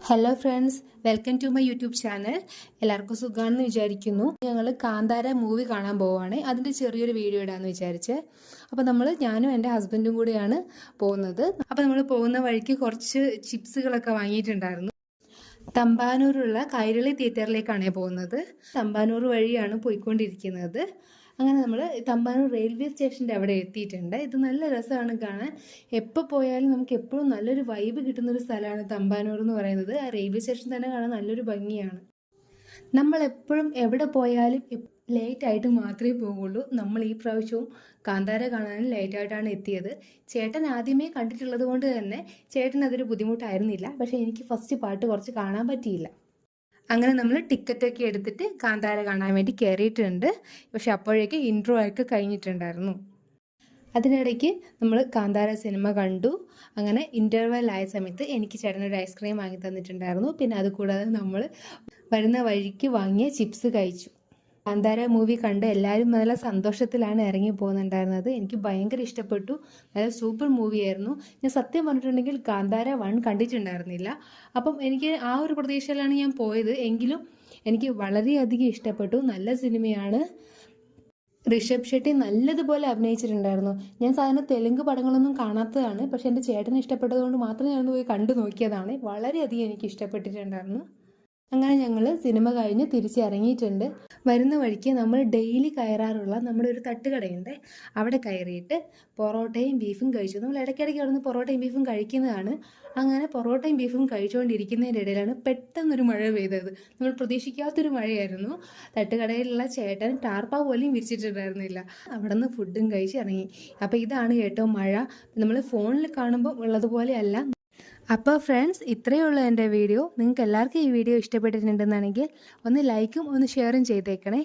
Hello friends, welcome to my YouTube channel. എല്ലാവർക്കും സുഖമാണെന്ന് വിചാരിക്കുന്നു. ഞങ്ങൾ കാന്താര മൂവി കാണാൻ പോവുകയാണ്. അതിൻ്റെ ചെറിയൊരു വീഡിയോ ഇടാമെന്ന് വിചാരിച്ച്. അപ്പോൾ ഞാനും എൻ്റെ ഹസ്ബൻഡും കൂടിയാണ് പോകുന്നത്. അപ്പോൾ നമ്മൾ പോകുന്ന വഴിക്ക് കുറച്ച് ചിപ്സുകളൊക്കെ വാങ്ങിയിട്ടുണ്ടായിരുന്നു. തമ്പാനൂരുള്ള കൈരളി തിയേറ്ററിലേക്കാണ് പോകുന്നത്. തമ്പാനൂർ വഴിയാണ് പോയിക്കൊണ്ടിരിക്കുന്നത്. അങ്ങനെ നമ്മൾ തമ്പാനൂർ റെയിൽവേ സ്റ്റേഷൻ്റെ അവിടെ എത്തിയിട്ടുണ്ട്. ഇത് നല്ല രസമാണ് കാണാൻ. എപ്പോൾ പോയാലും നമുക്ക് എപ്പോഴും നല്ലൊരു വൈബ് കിട്ടുന്നൊരു സ്ഥലമാണ് തമ്പാനൂർ എന്ന് പറയുന്നത്. ആ റെയിൽവേ സ്റ്റേഷൻ തന്നെ കാണാൻ നല്ലൊരു ഭംഗിയാണ്. നമ്മളെപ്പോഴും എവിടെ പോയാലും ലേറ്റായിട്ട് മാത്രമേ പോകുള്ളൂ. നമ്മൾ ഈ പ്രാവശ്യവും കാന്താര കാണാൻ ലേറ്റായിട്ടാണ് എത്തിയത്. ചേട്ടൻ ആദ്യമേ കണ്ടിട്ടുള്ളത് കൊണ്ട് തന്നെ ചേട്ടൻ അതൊരു ബുദ്ധിമുട്ടായിരുന്നില്ല. പക്ഷേ എനിക്ക് ഫസ്റ്റ് പാട്ട് കുറച്ച് കാണാൻ പറ്റിയില്ല. അങ്ങനെ നമ്മൾ ടിക്കറ്റൊക്കെ എടുത്തിട്ട് കാന്താര കാണാൻ വേണ്ടി കയറിയിട്ടുണ്ട്. പക്ഷെ അപ്പോഴേക്ക് ഇൻട്രോ ഒക്കെ കഴിഞ്ഞിട്ടുണ്ടായിരുന്നു. അതിനിടയ്ക്ക് നമ്മൾ കാന്താര സിനിമ കണ്ടു. അങ്ങനെ ഇൻ്റർവെൽ ആയ സമയത്ത് എനിക്ക് ചേട്ടനൊരു ഐസ്ക്രീം വാങ്ങി തന്നിട്ടുണ്ടായിരുന്നു. പിന്നെ അതുകൂടാതെ നമ്മൾ വരുന്ന വഴിക്ക് വാങ്ങിയ ചിപ്സ് കഴിച്ചു. കാന്താര മൂവി കണ്ട് എല്ലാവരും നല്ല സന്തോഷത്തിലാണ് ഇറങ്ങി പോകുന്നുണ്ടായിരുന്നത്. എനിക്ക് ഭയങ്കര ഇഷ്ടപ്പെട്ടു. നല്ല സൂപ്പർ മൂവിയായിരുന്നു. ഞാൻ സത്യം പറഞ്ഞിട്ടുണ്ടെങ്കിൽ കാന്താര 1 കണ്ടിട്ടുണ്ടായിരുന്നില്ല. അപ്പം എനിക്ക് ആ ഒരു പ്രതീക്ഷയിലാണ് ഞാൻ പോയത്. എങ്കിലും എനിക്ക് വളരെയധികം ഇഷ്ടപ്പെട്ടു. നല്ല സിനിമയാണ്. ഋഷഭ് ഷെട്ടി നല്ലതുപോലെ അഭിനയിച്ചിട്ടുണ്ടായിരുന്നു. ഞാൻ സാധാരണ തെലുങ്ക് പടങ്ങളൊന്നും കാണാത്തതാണ്. പക്ഷേ എൻ്റെ ചേട്ടന് ഇഷ്ടപ്പെട്ടതുകൊണ്ട് മാത്രം ഞാനൊന്ന് പോയി കണ്ടു നോക്കിയതാണ്. വളരെയധികം എനിക്ക് ഇഷ്ടപ്പെട്ടിട്ടുണ്ടായിരുന്നു. അങ്ങനെ ഞങ്ങൾ സിനിമ കഴിഞ്ഞ് തിരിച്ചിറങ്ങിയിട്ടുണ്ട്. വരുന്ന വഴിക്ക് നമ്മൾ ഡെയിലി കയറാറുള്ള നമ്മുടെ ഒരു തട്ടുകടയുണ്ട്. അവിടെ കയറിയിട്ട് പൊറോട്ടയും ബീഫും കഴിച്ചു. നമ്മൾ ഇടയ്ക്കിടയ്ക്ക് അവിടെ നിന്ന് പൊറോട്ടയും ബീഫും കഴിക്കുന്നതാണ്. അങ്ങനെ പൊറോട്ടയും ബീഫും കഴിച്ചുകൊണ്ടിരിക്കുന്നതിൻ്റെ ഇടയിലാണ് പെട്ടെന്നൊരു മഴ പെയ്തത്. നമ്മൾ പ്രതീക്ഷിക്കാത്തൊരു മഴയായിരുന്നു. തട്ടുകടയിലുള്ള ചേട്ടൻ ടാർപ്പ പോലും വിരിച്ചിട്ടുണ്ടായിരുന്നില്ല. അവിടെ നിന്ന് ഫുഡും കഴിച്ച് ഇറങ്ങി. അപ്പോൾ ഇതാണ് കേട്ടോ മഴ. നമ്മൾ ഫോണിൽ കാണുമ്പോൾ ഉള്ളതുപോലെയല്ല. അപ്പോൾ ഫ്രണ്ട്സ്, ഇത്രയേ ഉള്ളൂ എൻ്റെ വീഡിയോ. നിങ്ങൾക്ക് എല്ലാവർക്കും ഈ വീഡിയോ ഇഷ്ടപ്പെട്ടിട്ടുണ്ടെന്നാണെങ്കിൽ ഒന്ന് ലൈക്കും ഒന്ന് ഷെയറും ചെയ്തേക്കണേ.